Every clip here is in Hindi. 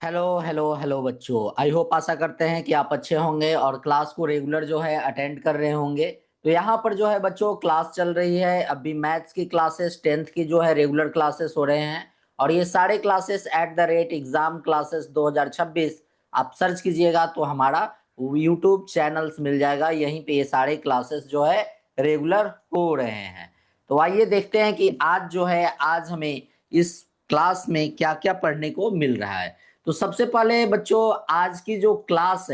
हेलो हेलो हेलो बच्चों। आई होप आशा करते हैं कि आप अच्छे होंगे और क्लास को रेगुलर जो है अटेंड कर रहे होंगे। तो यहाँ पर जो है बच्चों क्लास चल रही है। अभी मैथ्स की क्लासेस 10th की जो है रेगुलर क्लासेस हो रहे हैं और ये सारे classes at the rate exam classes 2026 आप सर्च कीजिएगा तो हमारा यूट्यूब चैनल्स मिल जाएगा। यहीं पे ये सारे क्लासेस जो है रेगुलर हो रहे हैं। तो आइए देखते हैं कि आज जो है आज हमें इस क्लास में क्या क्या पढ़ने को मिल रहा है। तो सबसे पहले बच्चों आज की जो क्लास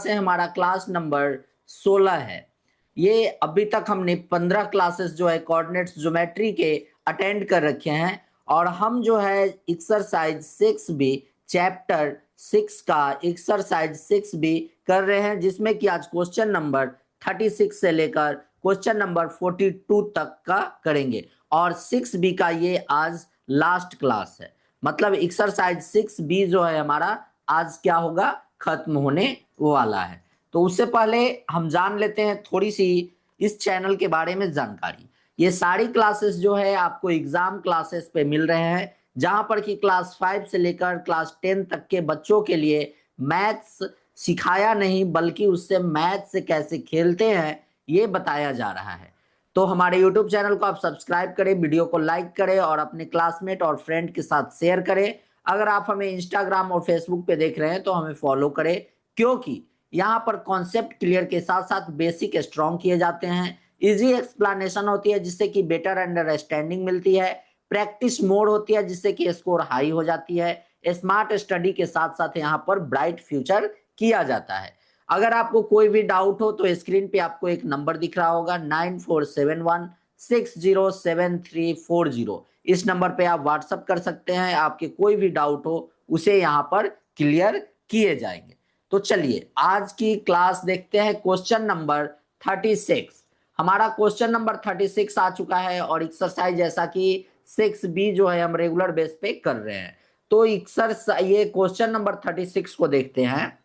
है हमारा क्लास नंबर 16 है। ये अभी तक हमने 15 क्लासेस जो है कोऑर्डिनेट्स ज्योमेट्री के अटेंड कर रखे हैं और हम जो है एक्सरसाइज 6 भी चैप्टर 6 का एक्सरसाइज 6 भी कर रहे हैं, जिसमें कि आज क्वेश्चन नंबर 36 से लेकर क्वेश्चन नंबर 42 तक का करेंगे और 6 बी का ये आज लास्ट क्लास है। मतलब एक्सरसाइज 6 बी जो है हमारा आज क्या होगा, खत्म होने वाला है। तो उससे पहले हम जान लेते हैं थोड़ी सी इस चैनल के बारे में जानकारी। ये सारी क्लासेस जो है आपको एग्जाम क्लासेस पे मिल रहे हैं, जहां पर कि क्लास 5 से लेकर क्लास 10 तक के बच्चों के लिए मैथ्स सिखाया नहीं बल्कि उससे मैथ्स से कैसे खेलते हैं ये बताया जा रहा है। तो हमारे YouTube चैनल को आप सब्सक्राइब करें, वीडियो को लाइक करें और अपने क्लासमेट और फ्रेंड के साथ शेयर करें। अगर आप हमें इंस्टाग्राम और फेसबुक पे देख रहे हैं तो हमें फॉलो करें, क्योंकि यहाँ पर कॉन्सेप्ट क्लियर के साथ साथ बेसिक स्ट्रॉन्ग किए जाते हैं। इजी एक्सप्लेनेशन होती है जिससे कि बेटर अंडरस्टैंडिंग मिलती है। प्रैक्टिस मोड होती है जिससे कि स्कोर हाई हो जाती है। स्मार्ट स्टडी के साथ साथ यहाँ पर ब्राइट फ्यूचर किया जाता है। अगर आपको कोई भी डाउट हो तो स्क्रीन पे आपको एक नंबर दिख रहा होगा 9471607340। इस नंबर पे आप व्हाट्सअप कर सकते हैं। आपके कोई भी डाउट हो उसे यहाँ पर क्लियर किए जाएंगे। तो चलिए आज की क्लास देखते हैं। क्वेश्चन नंबर 36, हमारा क्वेश्चन नंबर 36 आ चुका है और एक्सरसाइज जैसा कि 6 बी जो है हम रेगुलर बेस पे कर रहे हैं। तो एक्सरसाइज ये क्वेश्चन नंबर 36 को देखते हैं।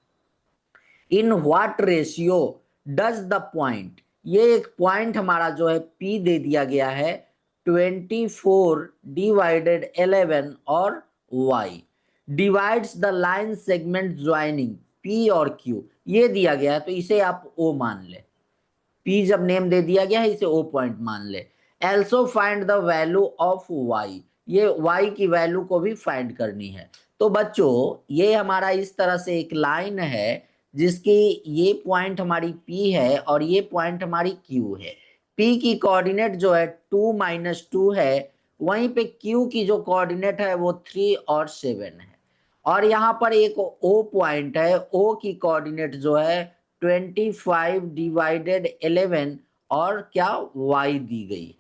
In what ratio does the point, ये एक पॉइंट हमारा जो है P दे दिया गया है 24 डिवाइडेड 11 और Y divides the line segment joining P और Q, ये दिया गया है तो इसे आप O मान ले। P जब नेम दे दिया गया है इसे O पॉइंट मान ले। Also find the value of Y, ये Y की वैल्यू को भी फाइंड करनी है। तो बच्चों ये हमारा इस तरह से एक लाइन है जिसकी ये पॉइंट हमारी P है और ये पॉइंट हमारी Q है। P की कोऑर्डिनेट जो है 2 - 2 है, वहीं पे Q की जो कोऑर्डिनेट है वो 3 और 7 है। और यहाँ पर एक O पॉइंट है, O की कोऑर्डिनेट जो है 25 डिवाइडेड 11 और क्या Y दी गई है।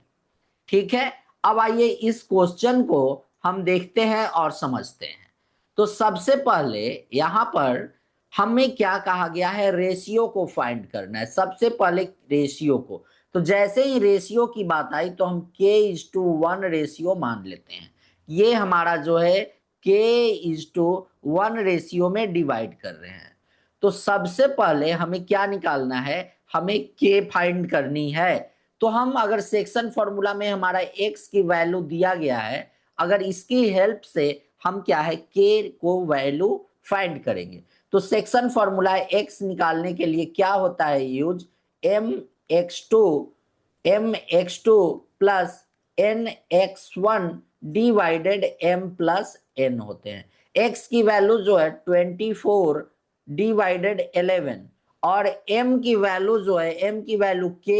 ठीक है, अब आइए इस क्वेश्चन को हम देखते हैं और समझते हैं। तो सबसे पहले यहाँ पर हमें क्या कहा गया है, रेशियो को फाइंड करना है। सबसे पहले रेशियो को, तो जैसे ही रेशियो की बात आई तो हम k:1 रेशियो मान लेते हैं। ये हमारा जो है k:1 रेशियो में डिवाइड कर रहे हैं। तो सबसे पहले हमें क्या निकालना है, हमें k फाइंड करनी है। तो हम अगर सेक्शन फॉर्मूला में हमारा x की वैल्यू दिया गया है, अगर इसकी हेल्प से हम क्या है k को वैल्यू फाइंड करेंगे। तो सेक्शन फॉर्मूला x निकालने के लिए क्या होता है, use mx2 plus nx1 divided m plus n होते हैं। x की वैल्यू जो है 24 डिवाइडेड 11 और m की वैल्यू जो है m की वैल्यू k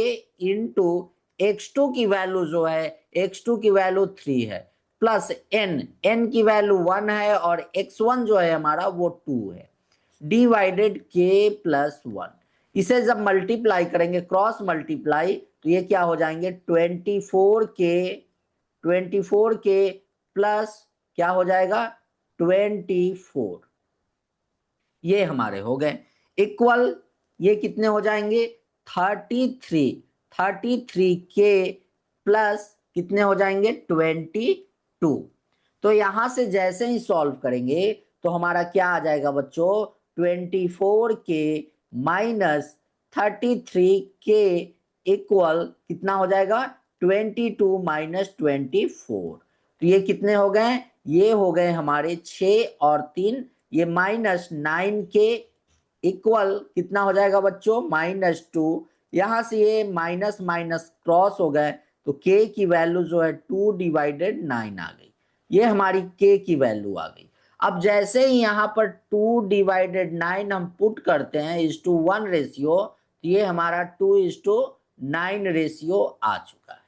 इंटू x2 की वैल्यू जो है x2 की वैल्यू 3 है प्लस n की वैल्यू 1 है और x1 जो है हमारा वो 2 है डिवाइडेड k प्लस 1। इसे जब मल्टीप्लाई करेंगे क्रॉस मल्टीप्लाई तो ये क्या हो जाएंगे 24k प्लस क्या हो जाएगा 24, ये हमारे हो गए इक्वल। ये कितने हो जाएंगे 33k प्लस कितने हो जाएंगे 22। तो यहां से जैसे ही सॉल्व करेंगे तो हमारा क्या आ जाएगा बच्चों 24k माइनस 33k इक्वल कितना हो जाएगा 22 - 24। तो ये कितने हो गए ये हो गए हमारे 6 और 3, ये -9 के इक्वल कितना हो जाएगा बच्चों, -2। यहां से ये माइनस माइनस क्रॉस हो गए, तो k की वैल्यू जो है 2/9 आ गई। ये हमारी k की वैल्यू आ गई। अब जैसे ही यहाँ पर 2/9 हम पुट करते हैं (1) रेशियो, तो ये हमारा 2:9 रेशियो आ चुका है।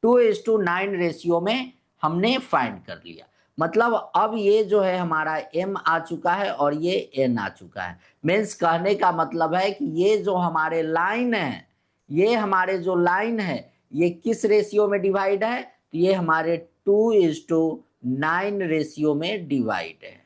2:9 रेशियो में हमने फाइंड कर लिया। मतलब अब ये जो है हमारा m आ चुका है और ये n आ चुका है। मीन्स कहने का मतलब है कि ये जो हमारे लाइन है, ये हमारे जो लाइन है, ये किस रेशियो में डिवाइड है, तो ये हमारे 2:9 रेशियो में डिवाइड है।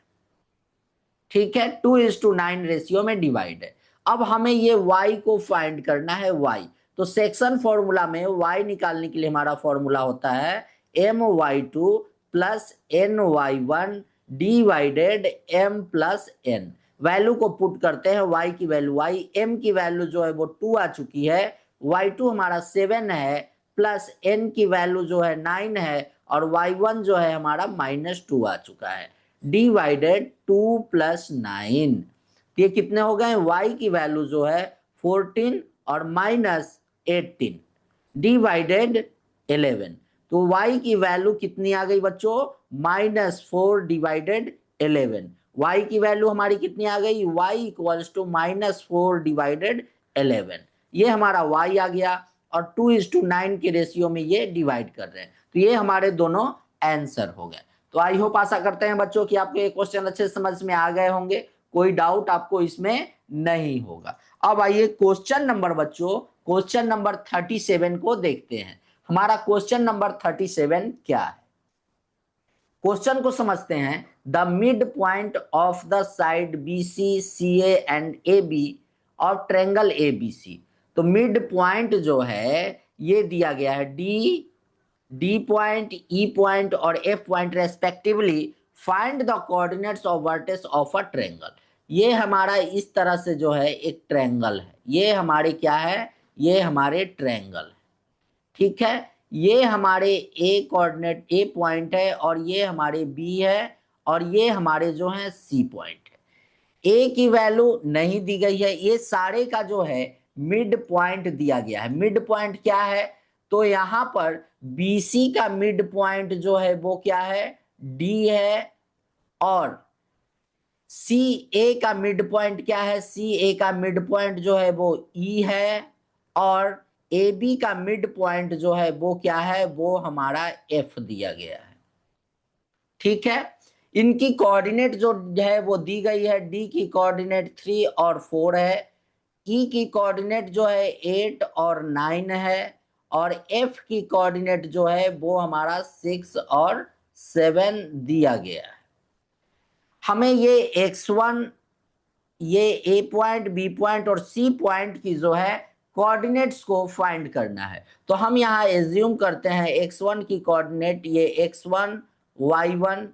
ठीक है, 2:9 रेशियो में डिवाइड है। अब हमें ये y को फाइंड करना है, y। तो सेक्शन फॉर्मूला में y निकालने के लिए हमारा फॉर्मूला होता है my2 plus ny1 divided m plus n। Value को पुट करते हैं, y की वैल्यू y, m की वैल्यू जो है वो 2 आ चुकी है, y2 हमारा 7 है, प्लस n की वैल्यू जो है 9 है, और y1 जो है हमारा -2 आ चुका है, डिवाइडेड 2 + 9। ये कितने हो गए, y की वैल्यू जो है 14 और -18 डिवाइडेड 11। तो y की वैल्यू कितनी आ गई बच्चों, -4 डिवाइडेड 11। y की वैल्यू हमारी कितनी आ गई, y = -4 डिवाइडेड 11। ये हमारा y आ गया, और 2:9 के रेशियो में ये डिवाइड कर रहे हैं, तो ये हमारे दोनों आंसर हो गए। तो आई होप आशा करते हैं बच्चों कि आपको ये क्वेश्चन अच्छे समझ में आ गए होंगे, कोई डाउट आपको इसमें नहीं होगा। अब आइए क्वेश्चन नंबर बच्चों, क्वेश्चन नंबर 37 को देखते हैं। हमारा क्वेश्चन नंबर 37 क्या है, क्वेश्चन को समझते हैं। The mid point of the side BC CA and AB और ट्रायंगल ABC। तो मिड पॉइंट जो है ये दिया गया है D पॉइंट, E पॉइंट और F point respectively. Find the coordinates of vertex of a triangle. ये हमारा इस तरह से जो है एक ट्रायंगल है, ये हमारे क्या है, ये हमारे ट्रायंगल है। ठीक है, ये हमारे ए कोऑर्डिनेट ए पॉइंट है, और ये हमारे बी है, और ये हमारे जो है सी पॉइंट है। ए की वैल्यू नहीं दी गई है, ये सारे का जो है मिड पॉइंट दिया गया है। मिड पॉइंट क्या है, तो यहां पर BC का मिड पॉइंट जो है वो क्या है, D है, और CA का मिड पॉइंट क्या है, CA का मिड पॉइंट जो है वो E है, और AB का मिड पॉइंट जो है वो क्या है, वो हमारा F दिया गया है। ठीक है, इनकी कोऑर्डिनेट जो है वो दी गई है। D की कोऑर्डिनेट 3 और 4 है, E की कोऑर्डिनेट जो है 8 और 9 है, और F की कोऑर्डिनेट जो है वो हमारा 6 और 7 दिया गया है। हमें ये x1, ये A पॉइंट, B पॉइंट और C पॉइंट की जो है कोऑर्डिनेट्स को फाइंड करना है। तो हम यहाँ एज्यूम करते हैं x1 की कोऑर्डिनेट ये x1 y1,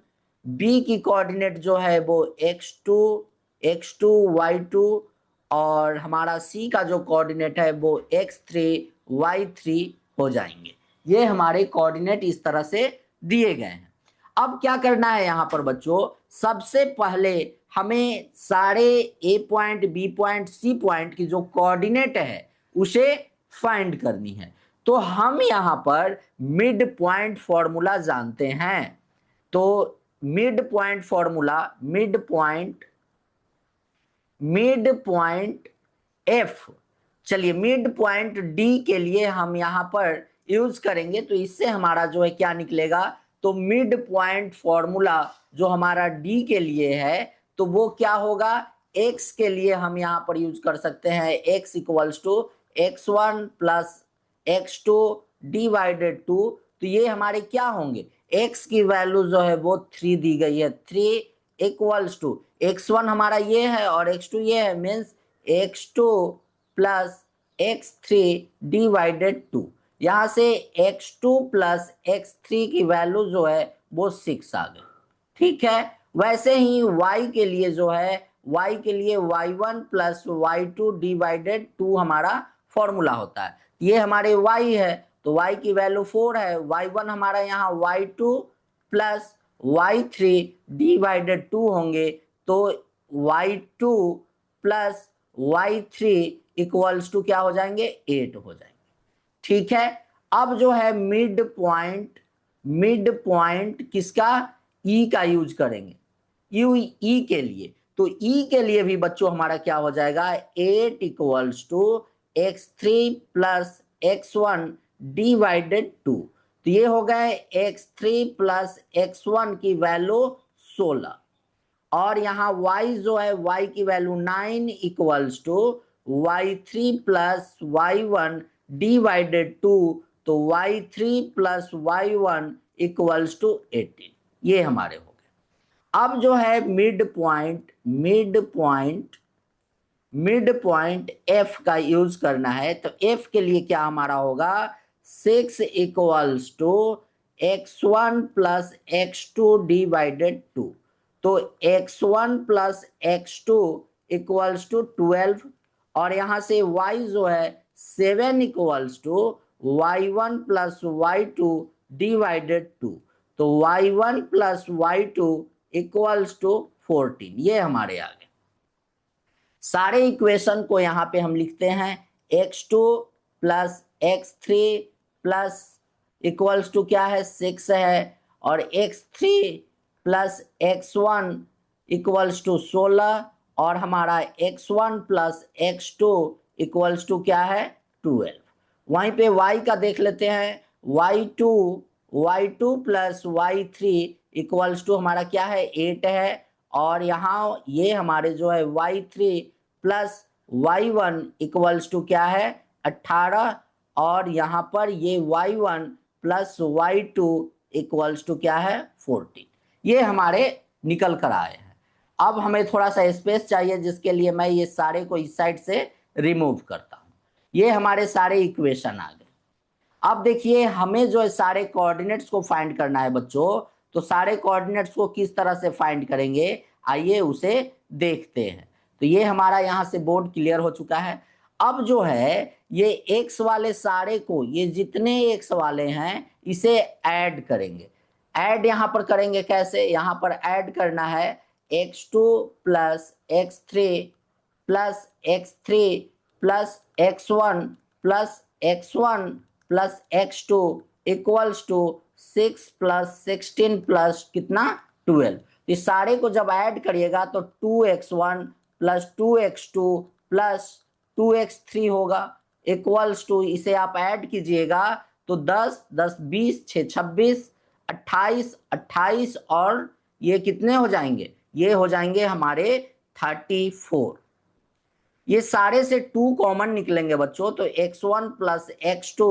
B की कोऑर्डिनेट जो है वो x2 y2, और हमारा C का जो कोऑर्डिनेट है वो x3 y3 हो जाएंगे। ये हमारे कोऑर्डिनेट इस तरह से दिए गए हैं। अब क्या करना है यहाँ पर बच्चों, सबसे पहले हमें सारे A point, B point, C point की जो कोऑर्डिनेट है उसे फाइंड करनी है। तो हम यहाँ पर मिड पॉइंट फॉर्मूला जानते हैं। तो mid point formula, mid point F, चलिए मिड पॉइंट D के लिए हम यहाँ पर यूज करेंगे, तो इससे हमारा जो है क्या निकलेगा, तो मिड पॉइंट फॉर्मूला जो हमारा D के लिए है तो वो क्या होगा, X के लिए हम यहाँ पर यूज कर सकते हैं X = x1 + x2 डिवाइडेड 2। तो ये हमारे क्या होंगे, X की वैल्यू जो है वो 3 दी गई है, 3 = x1 हमारा ये है और x2 ये है, मीन्स x2 + x3 डिवाइडेड 2। यहां से x2 + x3 की वैल्यू जो है वो 6 आ गई। ठीक है, वैसे ही y के लिए जो है, y के लिए y1 + y2 डिवाइडेड 2 हमारा फॉर्मूला होता है। ये हमारे y है, तो y की वैल्यू 4 है, y1 हमारा यहाँ y2 + y3 डिवाइडेड 2 होंगे तो y2 plus y3 equals to क्या हो जाएंगे, 8 हो जाएंगे। ठीक है, अब जो है मिड पॉइंट किसका, ई का यूज करेंगे, यू ई के लिए। तो ई के लिए भी बच्चों हमारा क्या हो जाएगा, 8 equals to x3 plus x1 divided 2। तो ये हो गए x3 प्लस x1 की वैल्यू 16, और यहाँ y जो है y की value 9 equals to y3 plus y1 divided 2। तो y3 plus y1 equals to 18। ये हमारे हो गए। अब जो है मिड पॉइंट f का यूज करना है। तो f के लिए क्या हमारा होगा, 6 equals to x1 plus x2 divided 2। तो x1 plus x2 equals to 12, और यहां से y जो है 7 equals to y1 plus y2 divided 2। तो y1 plus y2 equals to 14। ये हमारे आ गए। सारे इक्वेशन को यहां पे हम लिखते हैं, x2 plus x3 plus equals to क्या है, 6 है, और x3 plus x1 equals to 16, और हमारा x1 plus x2 equals to क्या है, 12। वहीं पे y का देख लेते हैं, y2 plus y3 equals to हमारा क्या है, 8 है, और यहाँ ये हमारे जो है y3 plus y1 equals to क्या है, 18, और यहाँ पर ये y1 plus y2 equals to क्या है, 14। ये हमारे निकल कर आए हैं। अब हमें थोड़ा सा स्पेस चाहिए, जिसके लिए मैं ये सारे को इस साइड से रिमूव करता हूँ। ये हमारे सारे इक्वेशन आ गए। अब देखिए हमें जो है सारे कोऑर्डिनेट्स को फाइंड करना है बच्चों। तो सारे कोऑर्डिनेट्स को किस तरह से फाइंड करेंगे, आइए उसे देखते हैं। तो ये हमारा यहाँ से बोर्ड क्लियर हो चुका है। अब जो है ये एक्स वाले सारे को, ये जितने एक्स वाले हैं इसे ऐड करेंगे। ऐड यहाँ पर करेंगे कैसे, यहाँ पर ऐड करना है x2 plus x3 plus x3 plus x1 plus x1 plus x2 equals to 6 plus 16 plus कितना, 12। इस सारे को जब ऐड करिएगा तो 2x1 plus 2x2 plus 2x3 होगा, इक्वल्स टू, इसे आप ऐड कीजिएगा तो 10 10 20 6 26 28 28, और ये कितने हो जाएंगे, ये हो जाएंगे हमारे 34। ये सारे से 2 कॉमन निकलेंगे बच्चों। तो x1 plus x2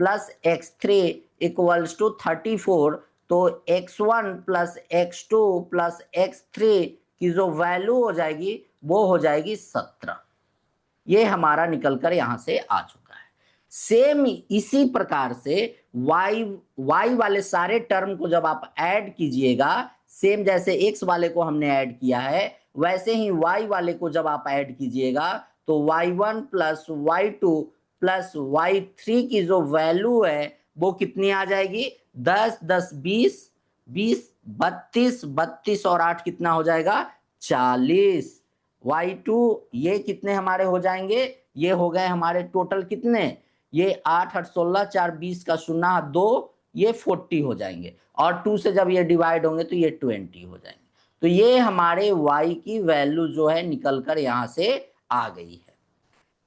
plus x3 equals to 34। तो x1 plus x2 plus x3 की जो वैल्यू हो जाएगी वो हो जाएगी 17। ये हमारा निकलकर यहां से आ चुका है। सेम इसी प्रकार से y वाले सारे टर्म को जब आप ऐड कीजिएगा, सेम जैसे x वाले को हमने ऐड किया है, वैसे ही y वाले को जब आप ऐड कीजिएगा तो y1 plus y2 plus y3 की जो वैल्यू है वो कितनी आ जाएगी, 10 10 20 20 32 32, और 8 कितना हो जाएगा, 40। y2 ये कितने हमारे हो जाएंगे, ये हो गए हमारे टोटल कितने, ये 8 8 16 4 20 का 0 2, ये 40 हो जाएंगे, और 2 से जब ये डिवाइड होंगे तो ये 20 हो जाएंगे। तो ये हमारे y की वैल्यू जो है निकलकर यहां से आ गई है।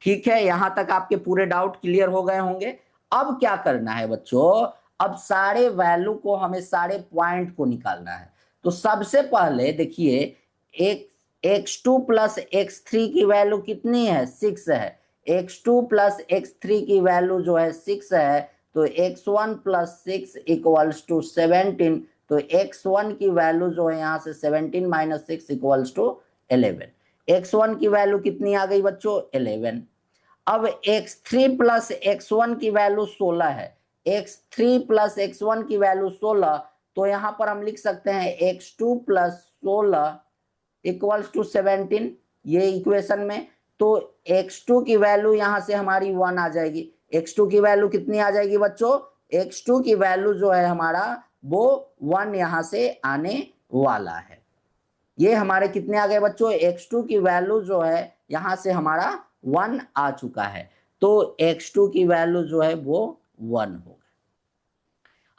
ठीक है, यहां तक आपके पूरे डाउट क्लियर हो गए होंगे। अब क्या करना है बच्चों, अब सारे वैल्यू को हमें, सारे पॉइंट को निकालना है। तो सबसे पहले देखिए, एक x2 प्लस x3 की वैल्यू कितनी है, 6 है। x2 प्लस x3 की वैल्यू जो है 6 है, तो x1 प्लस 6 इक्वल्स टू 17। तो x1 की वैल्यू जो है यहाँ से 17 माइनस 6 इक्वल्स टू 11। x1 की वैल्यू कितनी आ गई बच्चों, 11। अब x3 प्लस x1 की वैल्यू 16 है। x3 प्लस x1 की वैल्यू 16, तो यहां पर हम लिख सकते हैं x2 प्लस 16 इक्वल्स टू 17, ये इक्वेशन में। तो x2 की वैल्यू यहां से हमारी 1 आ जाएगी। x2 की वैल्यू कितनी आ जाएगी बच्चों, x2 की वैल्यू जो है हमारा वो 1 यहाँ से आने वाला है। ये हमारे कितने आ गए बच्चों, x2 की वैल्यू जो है यहां से हमारा 1 आ चुका है, तो x2 की वैल्यू जो है वो 1 हो।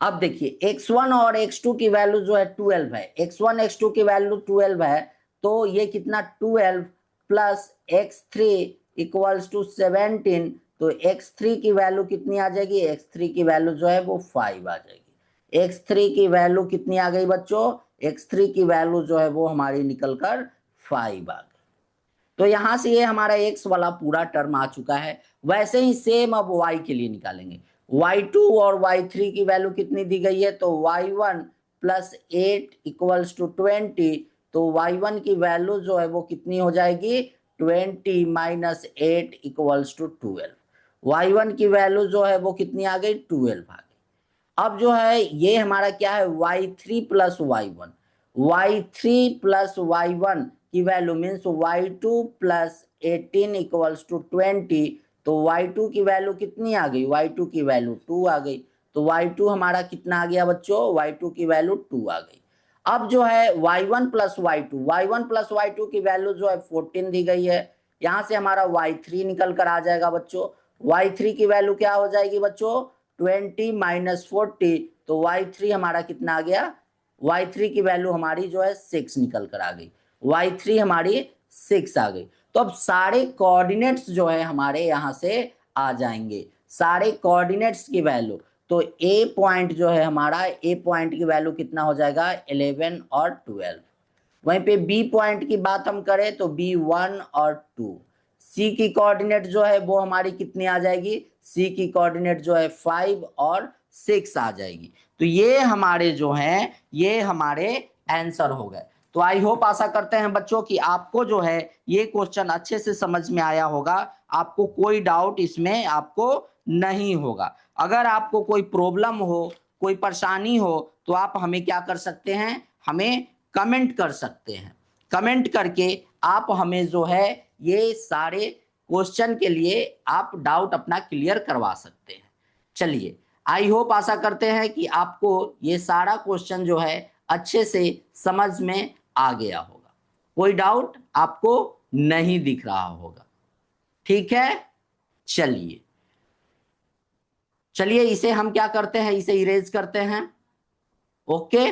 अब देखिए x1 और x2 की वैल्यू जो है 12 है, x1 x2 की वैल्यू 12 है, तो ये कितना 12 प्लस x3 इक्वल्स टू 17, तो x3 की वैल्यू कितनी आ जाएगी, x3 की वैल्यू जो है वो 5 आ जाएगी। x3 की वैल्यू कितनी आ गई बच्चों, x3 की वैल्यू जो है वो हमारी निकलकर 5 आ गई। तो यहां से ये हमारा x वाला पूरा टर्म आ चुका है। वैसे ही सेम अब y के लिए निकालेंगे। y2 और y3 की वैल्यू कितनी दी गई है, तो y1 प्लस 8 इक्वल्स टू 20, तो y1 की वैल्यू जो है वो कितनी हो जाएगी, 20 माइनस 8 इक्वल्स टू 12। y1 की वैल्यू जो है वो कितनी आ गई, 12 आ गई। अब जो है ये हमारा क्या है, y3 plus y1, y3 plus y1 की value means y2 plus 18 equals to 20, तो y2 की वैल्यू कितनी आ गई, y2 की वैल्यू 2 आ गई, तो y2 हमारा कितना आ गया बच्चों, y2 की वैल्यू 2 आ गई। अब जो है y1 plus y1 plus y2 की वैल्यू जो है 14 दी गई है, यहां से हमारा y3 निकल कर आ जाएगा बच्चों। y3 की वैल्यू क्या हो जाएगी बच्चों, 20 माइनस 40, तो y3 हमारा कितना आ गया, y3 की वैल्यू हमारी जो है 6 निकल कर आ गई, y3 हमारी 6 आ गई। तो अब सारे कोऑर्डिनेट्स जो है हमारे यहां से आ जाएंगे, सारे कोऑर्डिनेट्स की वैल्यू। तो ए पॉइंट जो है हमारा, ए पॉइंट की वैल्यू कितना हो जाएगा, 11 और 12। वहीं पे बी पॉइंट की बात हम करें तो बी 1 और 2। सी की कोऑर्डिनेट जो है वो हमारी कितनी आ जाएगी, सी की कोऑर्डिनेट जो है 5 और 6 आ जाएगी। तो ये हमारे जो हैं ये हमारे आंसर हो गए। तो आई होप, आशा करते हैं बच्चों कि आपको जो है ये क्वेश्चन अच्छे से समझ में आया होगा, आपको कोई डाउट इसमें आपको नहीं होगा। अगर आपको कोई प्रॉब्लम हो, कोई परेशानी हो, तो आप हमें क्या कर सकते हैं, हमें कमेंट कर सकते हैं। कमेंट करके आप हमें जो है ये सारे क्वेश्चन के लिए आप डाउट अपना क्लियर करवा सकते हैं। चलिए, आई होप, आशा करते हैं कि आपको ये सारा क्वेश्चन जो है अच्छे से समझ में आ गया होगा, कोई डाउट आपको नहीं दिख रहा होगा। ठीक है, चलिए चलिए इसे हम क्या करते हैं, इसे इरेज करते हैं। ओके,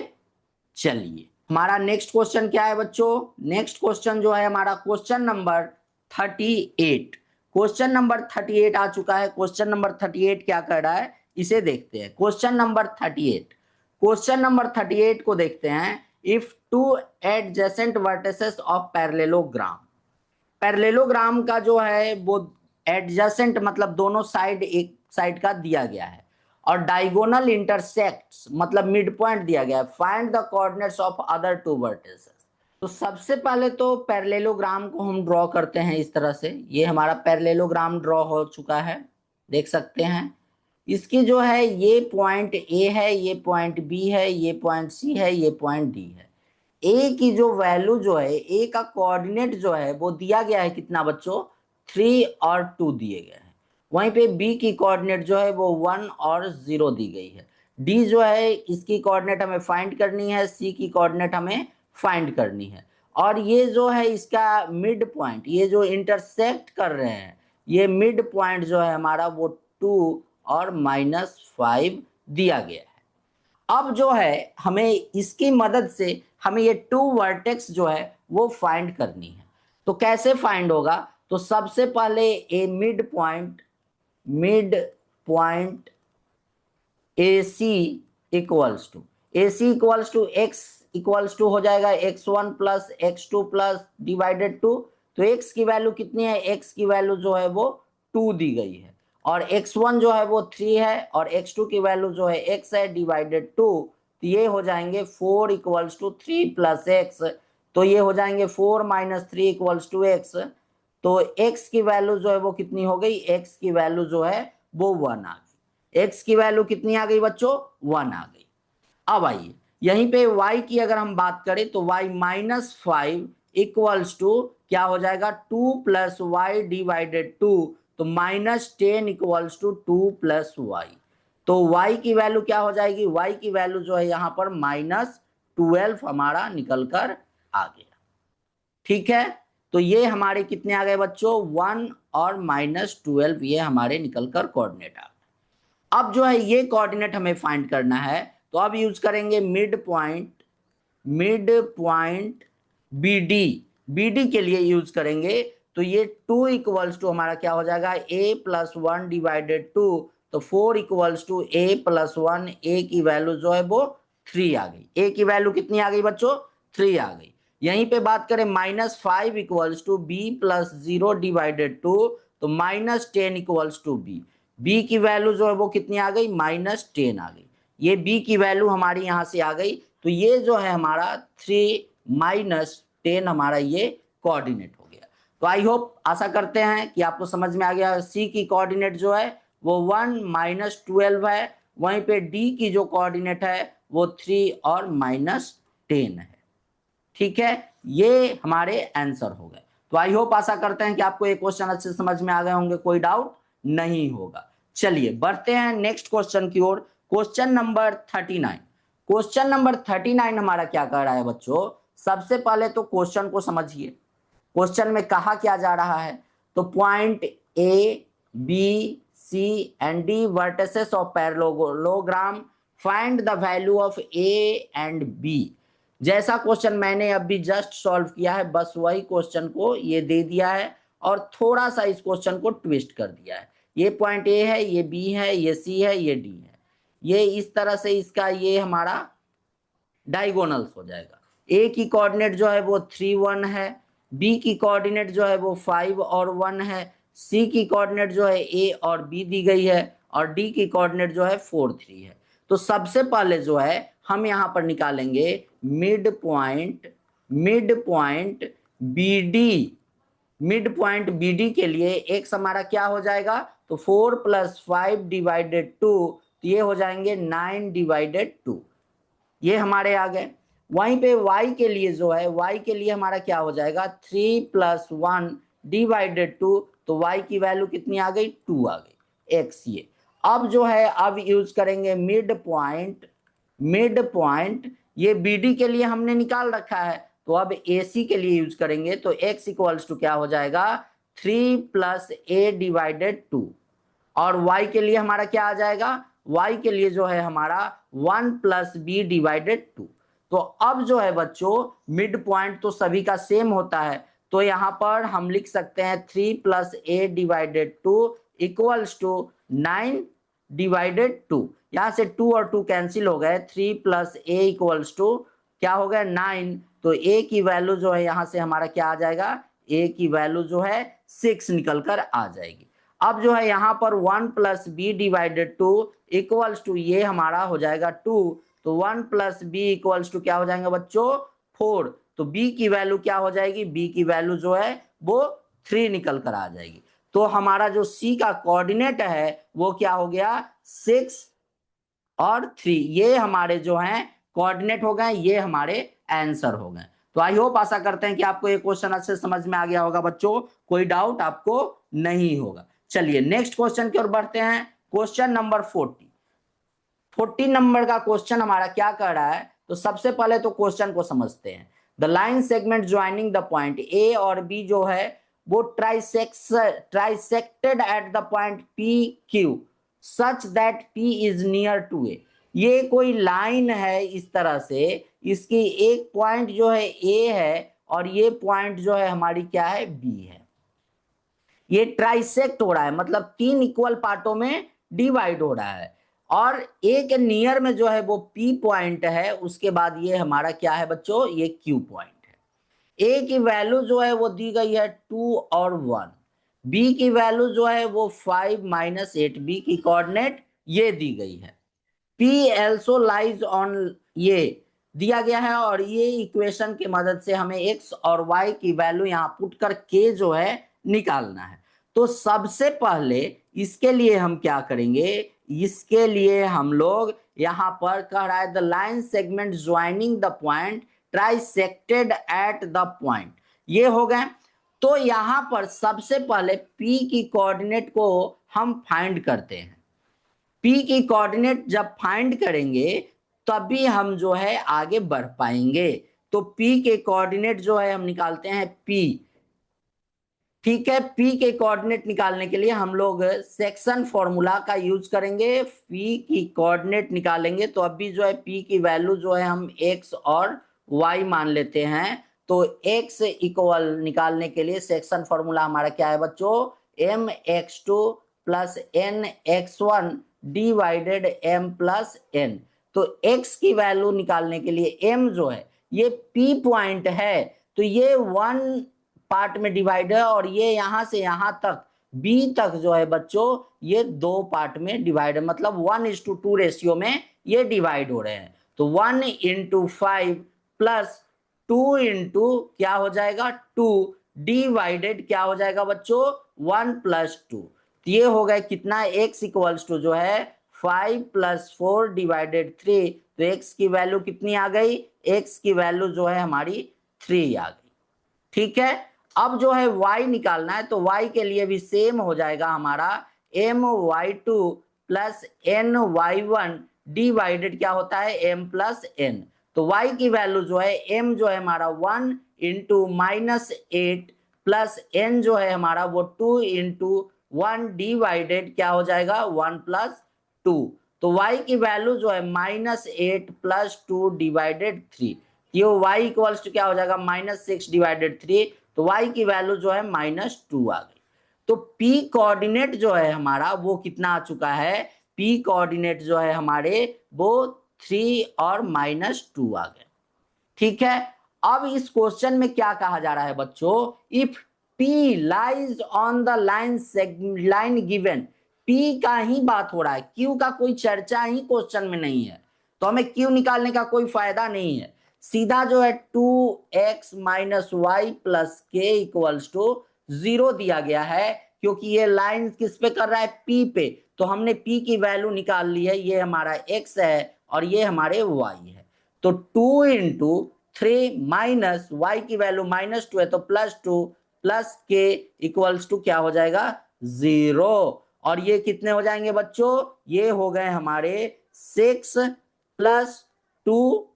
चलिए हमारा नेक्स्ट क्वेश्चन क्या है बच्चों, नेक्स्ट क्वेश्चन जो है हमारा क्वेश्चन नंबर 38। क्वेश्चन नंबर 38 आ चुका है। क्वेश्चन नंबर 38 क्या कर रहा है, इसे देखते हैं। क्वेश्चन नंबर 38, क्वेश्चन नंबर 38 को देखते हैं। If two adjacent vertices of parallelogram, parallelogram का जो है वो एडजेसेंट मतलब दोनों साइड एक साइड का दिया गया है, और डायगोनल इंटरसेक्ट्स मतलब मिड पॉइंट दिया गया है। Find the coordinates of other two vertices. तो सबसे पहले तो पैरेललोग्राम को हम ड्रॉ करते हैं इस तरह से। ये हमारा पैरेललोग्राम ड्रॉ हो चुका है, देख सकते हैं। इसकी जो है ये पॉइंट ए है, ये पॉइंट बी है, ये पॉइंट सी है, ये पॉइंट डी है। ए की जो वैल्यू जो है, ए का कोऑर्डिनेट जो है वो दिया गया है कितना बच्चों, 3 और 2 दिए गए हैं। वहीं पे बी की कोऑर्डिनेट जो है वो 1 और 0 दी गई है। डी जो है इसकी कोऑर्डिनेट हमें फाइंड करनी है, सी की कोऑर्डिनेट हमें फाइंड करनी है। और ये जो है इसका मिड पॉइंट, ये जो इंटरसेक्ट कर रहे हैं, ये मिड पॉइंट जो है हमारा वो 2 और -5 दिया गया है। अब जो है हमें इसकी मदद से हमें ये 2 वर्टेक्स जो है वो फाइंड करनी है। तो कैसे फाइंड होगा, तो सबसे पहले a mid point A C equals to X equals to हो जाएगा x1 plus x2 plus divided 2। तो x की वैल्यू कितनी है, x की वैल्यू जो है वो 2 दी गई है, और x1 जो है वो 3 है, और x2 की वैल्यू जो है x है डिवाइडेड 2। तो ये हो जाएंगे 4 इक्वल्स टू 3 प्लस x। तो ये हो जाएंगे 4 माइनस 3 इक्वल्स टू x। तो x की वैल्यू जो है वो कितनी हो गई, x की वैल्यू जो है वो 1 आ गई। x की वैल्यू कितनी आ गई बच्चों, 1 आ गई। अब आइए यहीं पे y की अगर हम बात करें तो y -5 इक्वल्स टू क्या हो जाएगा, 2 प्लस वाई डिवाइडेड 2। तो -10 इक्वल्स टू 2 प्लस वाई। तो y की वैल्यू क्या हो जाएगी, y की वैल्यू जो है यहाँ पर -12 हमारा निकल कर आ गया। ठीक है, तो ये हमारे कितने आ गए बच्चों, 1 और -12 ये हमारे निकल कर कोऑर्डिनेट आ गए। अब जो है ये कोऑर्डिनेट हमें फाइंड करना है, तो अब यूज करेंगे मिड पॉइंट बी डी के लिए यूज करेंगे। तो ये 2 इक्वल्स टू हमारा क्या हो जाएगा, a+1 डिवाइडेड 2, तो 4 इक्वल्स टू a+1, a की वैल्यू जो है वो 3 आ गई। a की वैल्यू कितनी आ गई बच्चों, 3 आ गई। यहीं पे बात करें -5 इक्वल्स टू b+0 डिवाइडेड 2, तो -10 इक्वल्स टू b की वैल्यू जो है वो कितनी आ गई, -10 आ गई। ये b की वैल्यू हमारी यहां से आ गई, तो ये जो है हमारा 3 - 10 हमारा ये कोऑर्डिनेट हो गया। तो आई होप, आशा करते हैं कि आपको समझ में आ गया। सी की कोऑर्डिनेट जो है वो 1 - 12 है, वहीं पे डी की जो कोऑर्डिनेट है वो 3 और -10 है। ठीक है, ये हमारे आंसर हो गए। तो आई होप, आशा करते हैं कि आपको ये क्वेश्चन अच्छे समझ में आ गए होंगे, कोई डाउट नहीं होगा। चलिए बढ़ते हैं नेक्स्ट क्वेश्चन की ओर। Question number 39। क्वेश्चन नंबर 39 हमारा क्या कह रहा है बच्चों, सबसे पहले तो क्वेश्चन को समझिए। क्वेश्चन में कहा क्या जा रहा है, तो point A B C and D vertices of parallelogram, find the value of A and B. जैसा क्वेश्चन मैंने अभी जस्ट सॉल्व किया है, बस वही क्वेश्चन को ये दे दिया है और थोड़ा सा इस क्वेश्चन को ट्विस्ट कर दिया है। ये पॉइंट ए है, ये बी है, ये सी है, ये डी है। ये इस तरह से इसका ये हमारा डायगोनल्स हो जाएगा। ए की कोऑर्डिनेट जो है वो 3 1 है, बी की कोऑर्डिनेट जो है वो 5 और 1 है, सी की कोऑर्डिनेट जो है ए और बी दी गई है, और डी की कोऑर्डिनेट जो है 4 3 है। तो सबसे पहले जो है हम यहां पर निकालेंगे mid point B D. Mid point B D के लिए एक्स हमारा क्या हो जाएगा, तो 4 + 5 डिवाइडेड 2, तो ये हो जाएंगे 9 डिवाइडेड 2, ये हमारे आ गए। वहीं पे y के लिए जो है, y के लिए हमारा क्या हो जाएगा, 3 + 1 डिवाइडेड 2, तो y की वैल्यू कितनी आ गई, 2 आ गई x। ये अब जो है अब यूज करेंगे मिड पॉइंट ये bd के लिए हमने निकाल रखा है, तो अब ac के लिए यूज करेंगे, तो x इक्वल्स टू क्या हो जाएगा, 3 + a डिवाइडेड 2, और y के लिए हमारा क्या आ जाएगा, y के लिए जो है हमारा 1 + b डिवाइडेड 2। तो अब जो है बच्चों मिड पॉइंट तो सभी का सेम होता है, तो यहां पर हम लिख सकते हैं 3 + a divided 2 equals to 9 divided 2। यहां से 2 और 2 कैंसिल हो गए, 3 + a इक्वल्स टू क्या हो गया, 9। तो a की वैल्यू जो है यहां से हमारा क्या आ जाएगा, a की वैल्यू जो है 6 निकल कर आ जाएगी। अब जो है यहां पर 1 + b डिवाइडेड 2 इक्वल्स टू ये हमारा हो जाएगा 2, तो 1 + b इक्वल्स टू क्या हो जाएगा बच्चों, 4। तो b की वैल्यू क्या हो जाएगी, b की वैल्यू जो है वो 3 निकल कर आ जाएगी। तो हमारा जो c का कोऑर्डिनेट है वो क्या हो गया, 6 और 3, ये हमारे जो हैं कोऑर्डिनेट हो गए, ये हमारे आंसर हो गए। तो आई होप, आशा करते हैं कि आपको ये क्वेश्चन अच्छे समझ में आ गया होगा बच्चों, कोई डाउट आपको नहीं होगा। चलिए नेक्स्ट क्वेश्चन की ओर बढ़ते हैं। क्वेश्चन नंबर 40 नंबर का क्वेश्चन हमारा क्या कर रहा है, तो सबसे पहले तो क्वेश्चन को समझते हैं। The line segment joining the point A और बी जो है वो trisected at the point P Q such that P is near to A. ये कोई लाइन है इस तरह से, इसकी एक पॉइंट जो है ए है और ये पॉइंट जो है हमारी क्या है, बी है। ये ट्राइसेक्ट हो रहा है, मतलब 3 इक्वल पार्टों में डिवाइड हो रहा है, और ए के नियर में जो है वो पी पॉइंट है, उसके बाद ये हमारा क्या है बच्चों, ये क्यू पॉइंट है। ए की वैल्यू जो है वो दी गई है 2 और 1, बी की वैल्यू जो है वो 5 - 8, बी की कोऑर्डिनेट ये दी गई है। पी एल्सो लाइज ऑन ये दिया गया है, और ये इक्वेशन की मदद से हमें एक्स और वाई की वैल्यू यहां पुट कर के जो है निकालना है। तो सबसे पहले इसके लिए हम क्या करेंगे, इसके लिए हम लोग यहां पर कह रहा है the line segment joining the point trisected at the point, ये हो गए। तो यहां पर सबसे पहले P की कोऑर्डिनेट को हम फाइंड करते हैं। पी की कोऑर्डिनेट जब फाइंड करेंगे तभी हम जो है आगे बढ़ पाएंगे। तो पी के कोऑर्डिनेट जो है हम निकालते हैं पी। ठीक है, पी के कोऑर्डिनेट निकालने के लिए हम लोग सेक्शन फॉर्मूला का यूज करेंगे। पी की कोऑर्डिनेट निकालेंगे तो अभी जो है पी की वैल्यू जो है हम एक्स और वाई मान लेते हैं। तो एक्स इक्वल निकालने के लिए सेक्शन फॉर्मूला हमारा क्या है बच्चों, m x two plus n x one divided m plus n. तो एक्स की वैल्यू निकालने के लिए एम जो है ये पी पॉइंट है, तो ये वन पार्ट में डिवाइड है, और ये यहां से यहां तक बी तक जो है बच्चों ये दो पार्ट में डिवाइड है, मतलब 1:2 रेशियो में ये डिवाइड हो रहे हैं। तो 1:5 प्लस 2 क्या हो जाएगा 2 डिवाइडेड क्या हो जाएगा बच्चों 1+2। तो ये हो गया कितना, x इक्वल्स टू जो है 5 + 4 डिवाइडेड 3। तो x की वैल्यू कितनी आ गई, x की वैल्यू जो है हमारी 3 आ गई। ठीक है, अब जो है y निकालना है, तो y के लिए भी सेम हो जाएगा हमारा my2 प्लस ny1 डिवाइडेड क्या होता है m प्लस n। तो y की वैल्यू जो है m जो है हमारा 1 इंटू -8 प्लस n जो है हमारा वो 2 इंटू 1 डिवाइडेड क्या हो जाएगा 1+2। तो y की वैल्यू जो है -8 प्लस 2 डिवाइडेड 3, ये y इक्वल्स टू क्या हो जाएगा -6 डिवाइडेड 3। तो y की वैल्यू जो है -2 आ गई। तो p कोऑर्डिनेट जो है हमारा वो कितना आ चुका है, p कोऑर्डिनेट जो है हमारे वो 3 और -2 आ गए। ठीक है, अब इस क्वेश्चन में क्या कहा जा रहा है बच्चों, if P lies on the line given, P का ही बात हो रहा है, Q का कोई चर्चा ही क्वेश्चन में नहीं है, तो हमें Q निकालने का कोई फायदा नहीं है। सीधा जो है 2x - y प्लस के इक्वल्स टू 0 दिया गया है, क्योंकि ये लाइन किस पे कर रहा है P पे, तो हमने P की वैल्यू निकाल ली है, ये हमारा x है और ये हमारे y है। तो 2 इंटू 3 माइनस वाई की वैल्यू -2 है, तो +2 प्लस के इक्वल्स टू क्या हो जाएगा 0। और ये कितने हो जाएंगे बच्चों, ये हो गए हमारे 6 + 2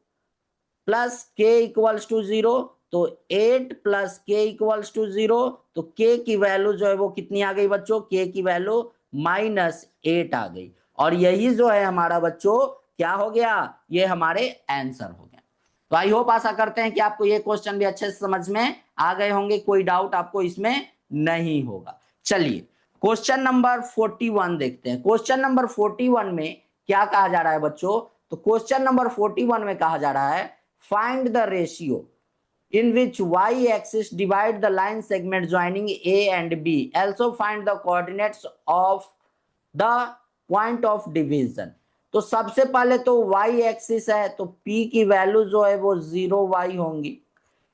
प्लस के इक्वल्स टू 0, तो 8 प्लस के इक्वल्स टू 0। तो के की वैल्यू जो है वो कितनी आ गई बच्चों, के की वैल्यू -8 आ गई। और यही जो है हमारा बच्चों क्या हो गया, ये हमारे आंसर हो गया। तो आई होप आशा करते हैं कि आपको ये क्वेश्चन भी अच्छे से समझ में आ गए होंगे, कोई डाउट आपको इसमें नहीं होगा। चलिए क्वेश्चन नंबर 41 देखते हैं। क्वेश्चन नंबर 41 में क्या कहा जा रहा है बच्चों, तो क्वेश्चन नंबर 41 में कहा जा रहा है find the ratio in which y-axis divide the line segment joining A and B. Also find the coordinates of the point of division. तो सबसे पहले तो y एक्सिस है, तो p की वैल्यू जो है वो 0y होंगी।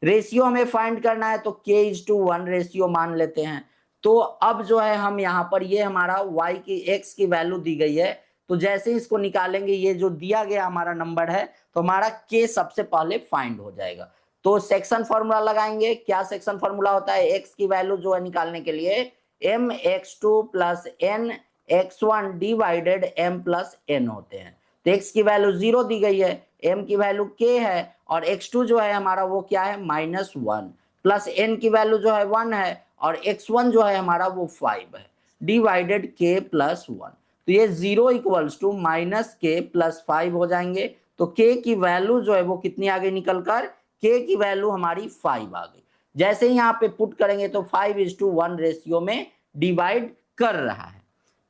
रेशियो हमें फाइंड करना है, तो k:1 रेशियो मान लेते हैं। तो अब जो है हम यहाँ पर ये हमारा y की x की वैल्यू दी गई है, तो जैसे इसको निकालेंगे ये जो दिया गया हमारा नंबर है, तो हमारा k सबसे पहले फाइंड हो जाएगा। तो सेक्शन फॉर्मूला लगाएंगे, क्या सेक्शन फॉर्मूला होता है, x की वैल्यू जो है निकालने के लिए mx2 plus nx1 divided m plus n होते हैं। तो x की वैल्यू 0 दी गई है, m की वैल्यू k है, और x2 जो है हमारा वो क्या है -1, प्लस n की वैल्यू जो है 1 है, और x1 जो है हमारा वो 5 है, डिवाइडेड k प्लस 1। तो ये 0 इक्वल्स टू -k प्लस 5 हो जाएंगे। तो k की वैल्यू जो है वो कितनी आ गई निकल कर, k की वैल्यू हमारी 5 आ गई। जैसे ही यहाँ पे पुट करेंगे तो 5:1 रेशियो में डिवाइड कर रहा है,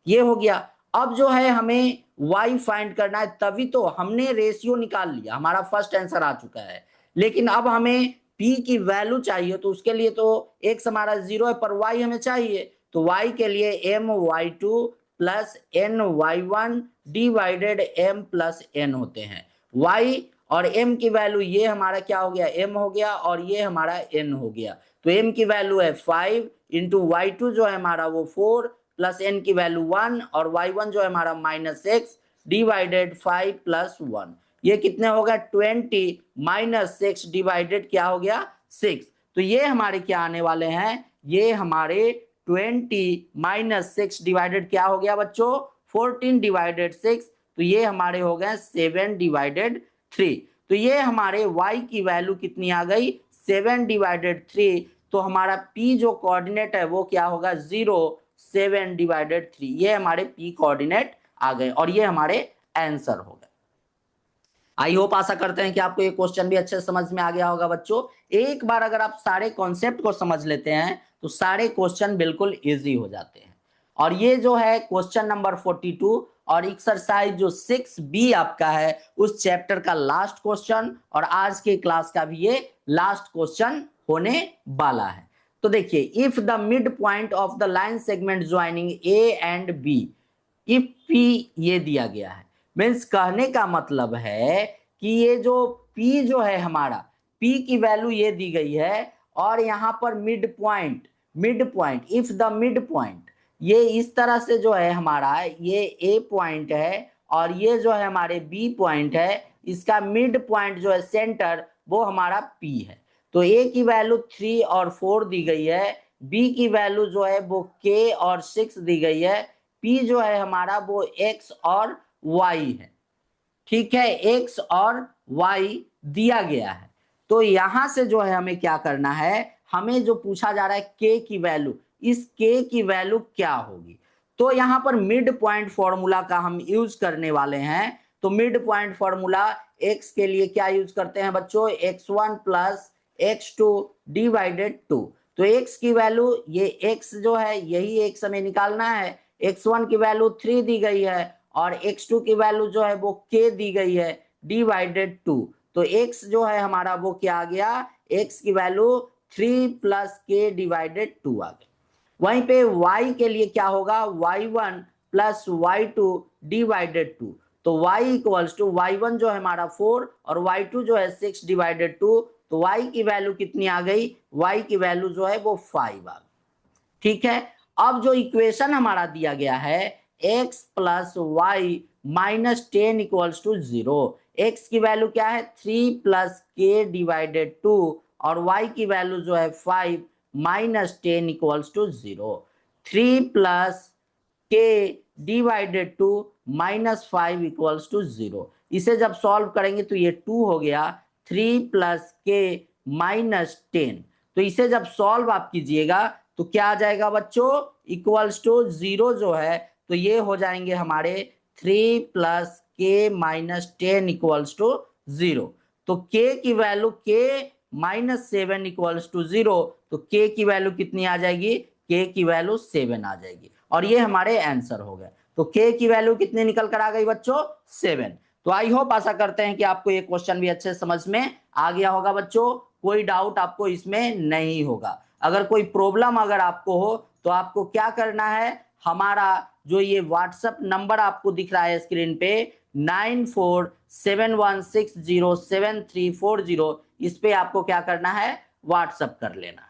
ये हो गया। अब जो है हमें y फाइंड करना है, तभी तो हमने रेशियो निकाल लिया, हमारा फर्स्ट आंसर आ चुका है। लेकिन अब हमें p की वैल्यू चाहिए, तो उसके लिए तो x हमारा 0 है, पर y हमें चाहिए। तो y के लिए my2 plus ny1 divided m plus n होते हैं। y और m की वैल्यू ये हमारा क्या हो गया m हो गया, और ये हमारा n हो गया। तो m की वैल्यू है 5 इंटू y2 जो है हमारा वो 4 प्लस n की वैल्यू 1, और y1 जो है हमारा -6 डिवाइडेड 5 प्लस 1। ये कितने हो गया 20 -6 डिवाइडेड क्या हो गया 6। तो ये हमारे क्या आने वाले हैं, ये हमारे 20 -6 डिवाइडेड क्या हो गया बच्चों 14 डिवाइडेड 6, तो ये हमारे हो गए 7 डिवाइडेड 3। तो ये हमारे y की वैल्यू कितनी आ गई 7 डिवाइडेड 3। तो हमारा p जो कोऑर्डिनेट है वो क्या होगा 0, 7 डिवाइडेड 3। ये हमारे p कोऑर्डिनेट आ गए और ये हमारे आंसर हो गए। आई होप आशा करते हैं कि आपको ये क्वेश्चन भी अच्छे से समझ में आ गया होगा बच्चों। एक बार अगर आप सारे कॉन्सेप्ट को समझ लेते हैं तो सारे क्वेश्चन बिल्कुल इजी हो जाते हैं। और ये जो है क्वेश्चन नंबर 42 और एक्सरसाइज जो 6B आपका है उस चैप्टर का लास्ट क्वेश्चन और आज के क्लास का भी ये लास्ट क्वेश्चन होने वाला है। तो देखिए, if the mid point of the line segment joining A and B, if P ये दिया गया है, मीन्स कहने का मतलब है कि ये जो P जो है हमारा, P की वैल्यू ये दी गई है और यहाँ पर mid point if the mid point ये इस तरह से जो है हमारा ये A पॉइंट है और ये जो है हमारे B पॉइंट है, इसका मिड पॉइंट जो है सेंटर वो हमारा P है। तो A की वैल्यू 3 और 4 दी गई है, B की वैल्यू जो है वो K और 6 दी गई है, P जो है हमारा वो X और Y है। ठीक है, X और Y दिया गया है। तो यहां से जो है हमें क्या करना है, हमें जो पूछा जा रहा है K की वैल्यू, इस K की वैल्यू क्या होगी। तो यहां पर मिड पॉइंट फॉर्मूला का हम यूज करने वाले हैं। तो मिड पॉइंट फॉर्मूला X के लिए क्या यूज करते हैं बच्चों, x1 प्लस x2 डिवाइडेड 2। तो X की वैल्यू ये X जो है यही X हमें निकालना है। x1 की वैल्यू 3 दी गई है और x2 की वैल्यू जो है वो k दी गई है डिवाइडेड 2। तो x जो है हमारा वो क्या आ गया, x की वैल्यू 3 प्लस k डिवाइडेड 2 आ गई। वहीं पे y के लिए क्या होगा, y1 प्लस y2 डिवाइडेड 2। तो y इक्वल्स टू y1 जो है हमारा 4 और y2 जो है 6 डिवाइडेड 2। तो y की वैल्यू कितनी आ गई, y की वैल्यू जो है वो 5 आ गई। ठीक है, अब जो इक्वेशन हमारा दिया गया है x plus y minus 10 equals to 0। x की वैल्यू क्या है 3 प्लस के डिवाइडेड 2 और y की वैल्यू जो है 5 माइनस 10 इक्वल्स टू 0। 3 प्लस के डिवाइडेड 2 माइनस 5 इक्वल्स टू 0। इसे जब सॉल्व करेंगे तो ये 2 हो गया, 3 प्लस के माइनस 10। तो इसे जब सॉल्व आप कीजिएगा तो क्या आ जाएगा बच्चों, इक्वल्स टू 0 जो है तो ये हो जाएंगे हमारे 3 प्लस के माइनस 10 इक्वल्स टू 0। तो k की value k minus 7 equals to 0। तो k की वैल्यू कितनी आ जाएगी, k की वैल्यू 7 आ जाएगी और ये हमारे आंसर हो गए। तो k की वैल्यू कितनी निकल कर आ गई बच्चों, 7। तो आई होप आशा करते हैं कि आपको ये क्वेश्चन भी अच्छे समझ में आ गया होगा बच्चों, कोई डाउट आपको इसमें नहीं होगा। अगर कोई प्रॉब्लम अगर आपको हो तो आपको क्या करना है, हमारा जो ये व्हाट्सएप नंबर आपको दिख रहा है स्क्रीन पे 9471607340, इस पे आपको क्या करना है, व्हाट्सएप कर लेना है।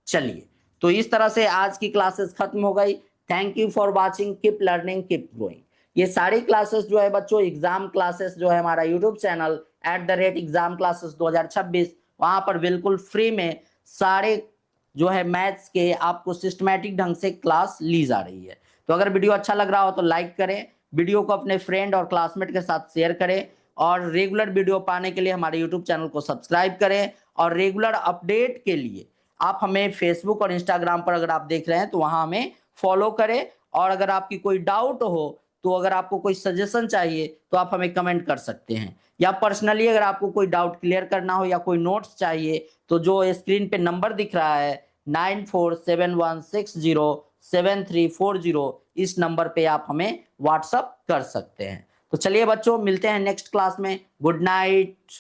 चलिए, तो इस तरह से आज की क्लासेस खत्म हो गई। Thank you for watching, keep learning keep growing. ये सारी क्लासेस जो है बच्चों, एग्जाम क्लासेस जो है हमारा यूट्यूब चैनल @exam classes 2026, वहां पर बिल्कुल फ्री में सारे जो है मैथ्स के आपको सिस्टमैटिक ढंग से क्लास ली जा रही है। तो अगर वीडियो अच्छा लग रहा हो तो लाइक करें, वीडियो को अपने फ्रेंड और क्लासमेट के साथ शेयर करें और रेगुलर वीडियो पाने के लिए हमारे यूट्यूब चैनल को सब्सक्राइब करें। और रेगुलर अपडेट के लिए आप हमें फेसबुक और इंस्टाग्राम पर अगर आप देख रहे हैं तो वहां हमें फॉलो करें। और अगर आपकी कोई डाउट हो तो अगर आपको कोई सजेशन चाहिए तो आप हमें कमेंट कर सकते हैं, या पर्सनली अगर आपको कोई डाउट क्लियर करना हो या कोई नोट्स चाहिए तो जो स्क्रीन पे नंबर दिख रहा है 9471607340, इस नंबर पे आप हमें व्हाट्सअप कर सकते हैं। तो चलिए बच्चों, मिलते हैं नेक्स्ट क्लास में। Good night.